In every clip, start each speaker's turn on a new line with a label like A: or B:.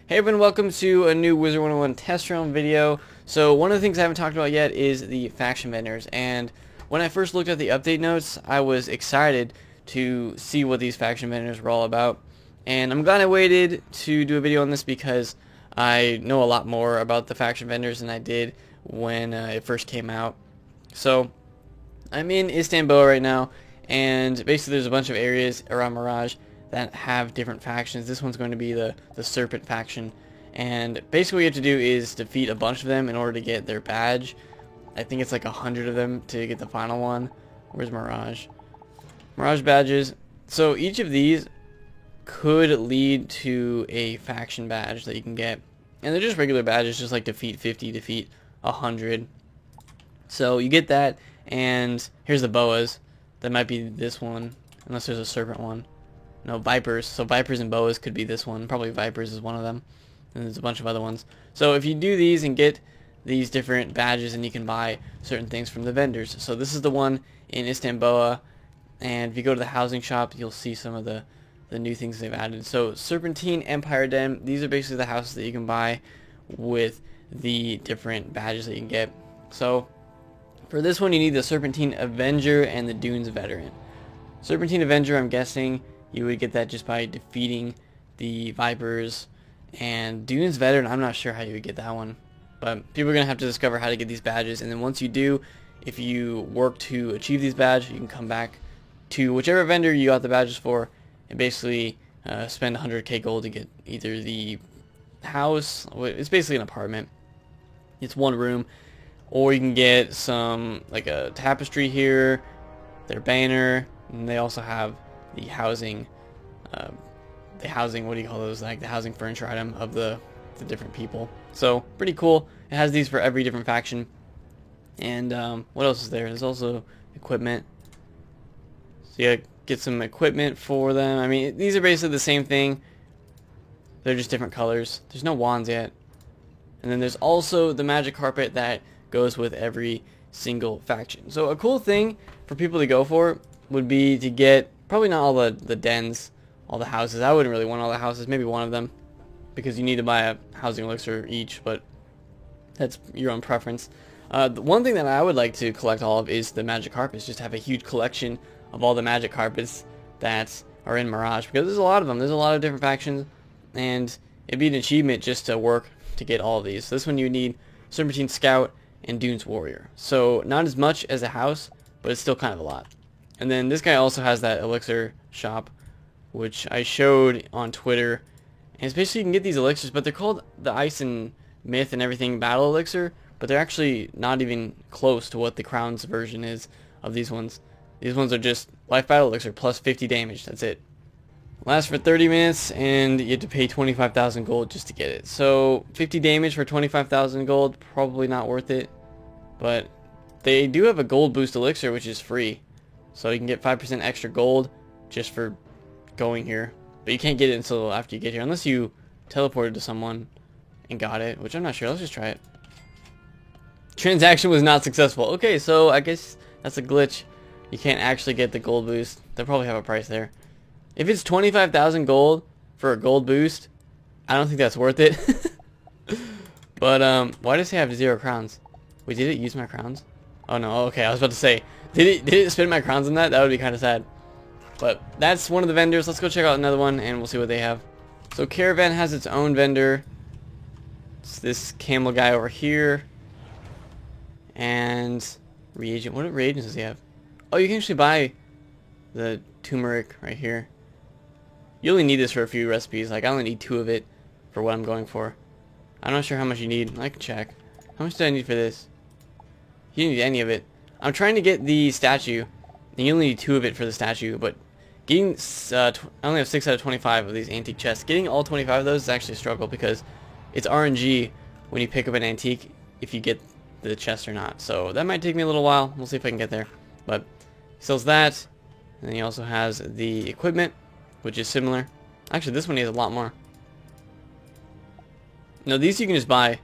A: Hey everyone, welcome to a new Wizard 101 test round video. So one of the things I haven't talked about yet is the faction vendors, and when I first looked at the update notes, I was excited to see what these faction vendors were all about. And I'm glad I waited to do a video on this because I know a lot more about the faction vendors than I did when it first came out. So I'm in Istanbul right now, and basically there's a bunch of areas around Mirage that have different factions. This one's going to be the Serpent faction, and basically what you have to do is defeat a bunch of them in order to get their badge. I think it's like 100 of them to get the final one. Where's Mirage? Mirage badges. So each of these could lead to a faction badge that you can get, and they're just regular badges, just like defeat 50, defeat 100. So you get that, and here's the boas. That might be this one, unless there's a serpent one. No, vipers. So vipers and boas could be this one. Probably vipers is one of them. And there's a bunch of other ones. So if you do these and get these different badges, and you can buy certain things from the vendors. So this is the one in Istanbul, and if you go to the housing shop, you'll see some of the new things they've added. So Serpentine, Empire Den, these are basically the houses that you can buy with the different badges that you can get. So for this one, you need the Serpentine Avenger and the Dunes Veteran. Serpentine Avenger, I'm guessing you would get that just by defeating the Vipers, and Dunes Veteran, I'm not sure how you would get that one, but people are going to have to discover how to get these badges, and then once you do, if you work to achieve these badges, you can come back to whichever vendor you got the badges for and basically spend 100k gold to get either the house, it's basically an apartment, it's one room, or you can get some, like a tapestry here, their banner, and they also have the housing, what do you call those, like the housing furniture item of the different people. So pretty cool. It has these for every different faction. And what else is there? There's also equipment. So you get some equipment for them. I mean, these are basically the same thing. They're just different colors. There's no wands yet. And then there's also the magic carpet that goes with every single faction. So a cool thing for people to go for would be to get probably not all the dens, all the houses. I wouldn't really want all the houses, maybe one of them, because you need to buy a housing elixir each, but that's your own preference. The one thing that I would like to collect all of is the magic carpets, just have a huge collection of all the magic carpets that are in Mirage, because there's a lot of them. There's a lot of different factions, and it'd be an achievement just to work to get all of these. So this one you need Serpentine Scout and Dunes Warrior. So not as much as a house, but it's still kind of a lot. And then this guy also has that elixir shop, which I showed on Twitter. And it's basically you can get these elixirs, but they're called the Ice and Myth and everything Battle Elixir, but they're actually not even close to what the Crown's version is of these ones. These ones are just Life Battle Elixir plus 50 damage, that's it. Lasts for 30 minutes, and you have to pay 25,000 gold just to get it. So 50 damage for 25,000 gold, probably not worth it. But they do have a gold boost elixir, which is free. So you can get 5% extra gold just for going here. But you can't get it until after you get here, unless you teleported to someone and got it, which I'm not sure. Let's just try it. Transaction was not successful. Okay, so I guess that's a glitch. You can't actually get the gold boost. They'll probably have a price there. If it's 25,000 gold for a gold boost, I don't think that's worth it. But why does it have 0 crowns? Wait, did it use my crowns? Oh no, okay, I was about to say, did it spend my crowns on that? That would be kind of sad. But that's one of the vendors. Let's go check out another one and we'll see what they have. So Caravan has its own vendor. It's this camel guy over here. And reagent. What reagents does he have? Oh, you can actually buy the turmeric right here. You only need this for a few recipes. Like, I only need 2 of it for what I'm going for. I'm not sure how much you need. I can check. How much do I need for this? You don't need any of it. I'm trying to get the statue, and you only need 2 of it for the statue, but getting, I only have 6 out of 25 of these antique chests. Getting all 25 of those is actually a struggle, because it's RNG when you pick up an antique if you get the chest or not. So that might take me a little while. We'll see if I can get there. But he sells that, and then he also has the equipment, which is similar. Actually, this one has a lot more. No, these you can just buy.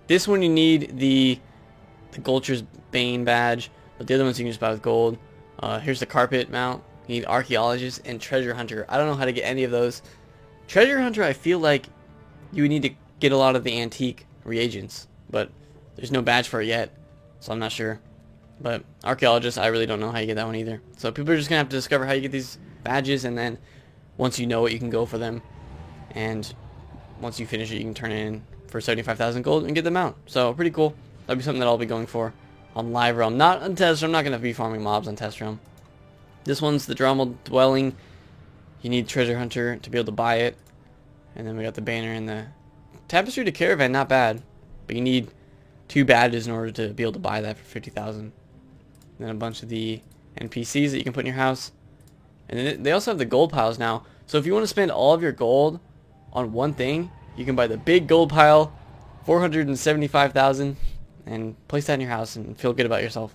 A: This one you need the Gulcher's Bane badge, but the other ones you can just buy with gold. Here's the carpet mount. You need Archaeologist and Treasure Hunter. I don't know how to get any of those. Treasure Hunter, I feel like you would need to get a lot of the antique reagents, but there's no badge for it yet, so I'm not sure. But archaeologist, I really don't know how you get that one either. So people are just gonna have to discover how you get these badges, and then once you know it, you can go for them. And once you finish it, you can turn it in for 75,000 gold and get them out. So pretty cool. That'll be something that I'll be going for on Live Realm, not on Test Realm. I'm not gonna be farming mobs on Test Realm. This one's the Drommel Dwelling. You need Treasure Hunter to be able to buy it, and then we got the banner and the Tapestry to Caravan. Not bad, but you need 2 badges in order to be able to buy that for 50,000. Then a bunch of the NPCs that you can put in your house. And then they also have the gold piles now. So if you want to spend all of your gold on one thing, you can buy the big gold pile, 475,000, and place that in your house and feel good about yourself.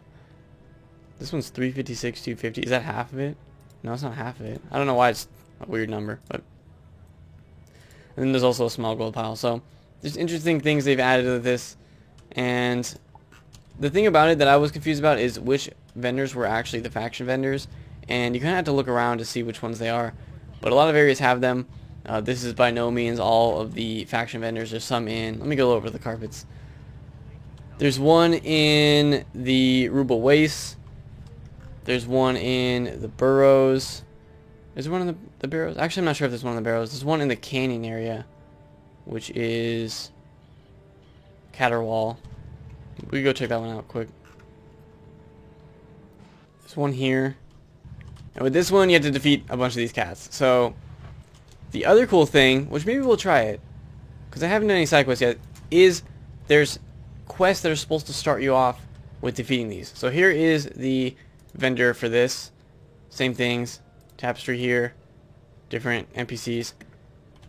A: This one's 356, 250. Is that half of it? No, it's not half of it. I don't know why it's a weird number, but. And then there's also a small gold pile. So there's interesting things they've added to this. And the thing about it that I was confused about is which vendors were actually the faction vendors, and you kind of have to look around to see which ones they are. But a lot of areas have them. This is by no means all of the faction vendors. There's some in. Let me go over the carpets. There's one in the Rubel Waste. There's one in the Burrows. Is there one in the Barrows? Actually, I'm not sure if there's one in the Barrows. There's one in the Canyon area, which is Caterwall. We can go check that one out quick. There's one here. And with this one, you have to defeat a bunch of these cats. So, the other cool thing, which maybe we'll try it, because I haven't done any side quests yet, is there's quests that are supposed to start you off with defeating these. So here is the vendor for this. Same things. Tapestry here. Different NPCs.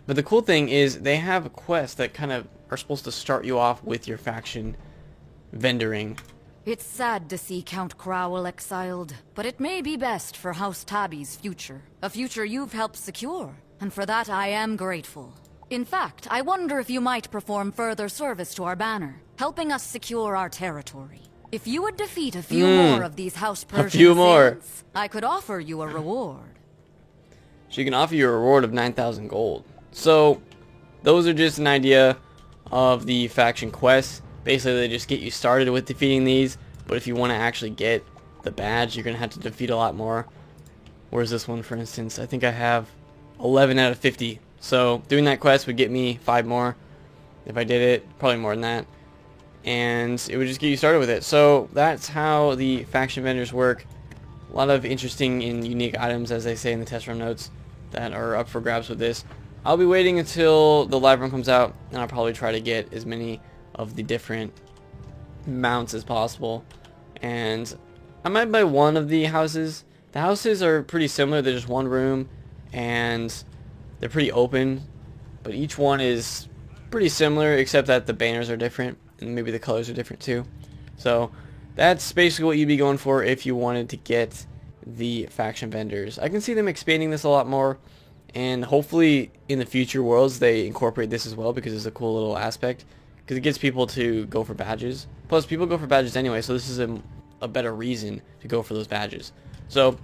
A: But the cool thing is they have quests that kind of are supposed to start you off with your faction vendoring.
B: It's sad to see Count Crowell exiled, but it may be best for House Tabby's future. A future you've helped secure, and for that I am grateful. In fact, I wonder if you might perform further service to our banner, helping us secure our territory. If you would defeat a few more of these House Persian saints, I could offer you a reward.
A: She can offer you a reward of 9,000 gold. So, those are just an idea of the faction quests. Basically, they just get you started with defeating these, but if you want to actually get the badge, you're going to have to defeat a lot more. Whereas this one, for instance, I think I have 11 out of 50. So, doing that quest would get me 5 more. If I did it, probably more than that. And it would just get you started with it. So, that's how the faction vendors work. A lot of interesting and unique items, as they say in the test run notes, that are up for grabs with this. I'll be waiting until the live run comes out, and I'll probably try to get as many of the different mounts as possible. And I might buy one of the houses. The houses are pretty similar. They're just one room, and they're pretty open, but each one is pretty similar, except that the banners are different, and maybe the colors are different too. So that's basically what you'd be going for if you wanted to get the faction vendors. I can see them expanding this a lot more, and hopefully in the future worlds they incorporate this as well, because it's a cool little aspect, because it gets people to go for badges. Plus, people go for badges anyway, so this is a better reason to go for those badges. So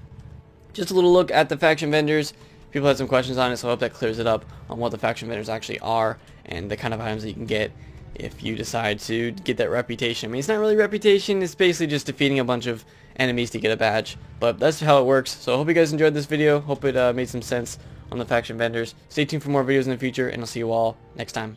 A: just a little look at the faction vendors. People had some questions on it, so I hope that clears it up on what the faction vendors actually are and the kind of items that you can get if you decide to get that reputation. I mean, it's not really reputation, it's basically just defeating a bunch of enemies to get a badge, but that's how it works. So I hope you guys enjoyed this video. Hope it made some sense on the faction vendors. Stay tuned for more videos in the future, and I'll see you all next time.